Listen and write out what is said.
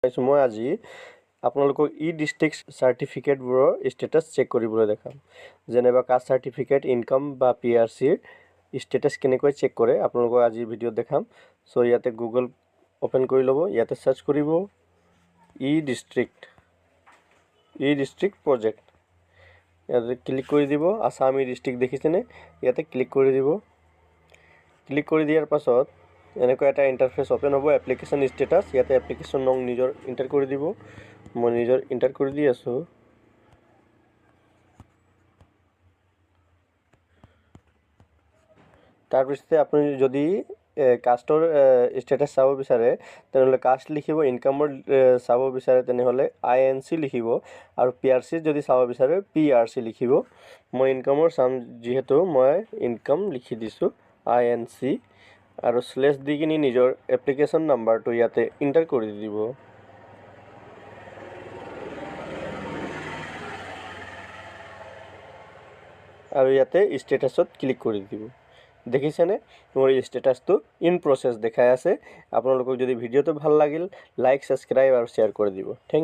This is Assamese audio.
মই আজি আপোনালোকক ডিষ্ট্ৰিক্ট চাৰ্টিফিকেটবোৰৰ ষ্টেটাছ চেক কৰিবলৈ দেখাম। যেনেবা কাষ্ট চাৰ্টিফিকেট, ইনকাম বা PRCৰ ষ্টেটাছ কেনেকৈ চেক কৰে আপোনালোকক আজি ভিডিঅ'ত দেখাম। সো ইয়াতে গুগল ওপেন কৰি ল'ব, ইয়াতে সাৰ্চ কৰিব ডিষ্ট্ৰিক্ট প্ৰজেক্ট। ইয়াতে ক্লিক কৰি দিব। আসাম ডিষ্ট্ৰিক্ট দেখিছেনে? ইয়াতে ক্লিক কৰি দিব। ক্লিক কৰি দিয়াৰ পাছত এনেকুৱা এটা ইণ্টাৰফেচ ওপেন হ'ব, এপ্লিকেশ্যন ষ্টেটাছ। ইয়াতে এপ্লিকেশ্যন নং নিজৰ এণ্টাৰ কৰি দিব। মই নিজৰ এণ্টাৰ কৰি দি আছোঁ। তাৰপিছতে আপুনি যদি কাষ্টৰ ষ্টেটাছ চাব বিচাৰে তেনেহ'লে কাষ্ট লিখিব, ইনকামৰ চাব বিচাৰে তেনেহ'লে INC লিখিব, আৰু PRC যদি চাব বিচাৰে PRC লিখিব। মই ইনকামৰ চাম যিহেতু মই ইনকাম লিখি দিছোঁ INC, আৰু স্লেছ দি কিনি নিজৰ এপ্লিকেশ্যন নাম্বাৰটো ইয়াতে এণ্টাৰ কৰি দিব। আৰু ইয়াতে ষ্টেটাছত ক্লিক কৰি দিব। দেখিছেনে মোৰ ষ্টেটাছটো ইন প্ৰচেছ দেখাই আছে। আপোনালোকক যদি ভিডিঅ'টো ভাল লাগিল লাইক, ছাবস্ক্ৰাইব আৰু শ্বেয়াৰ কৰি দিব। থেংক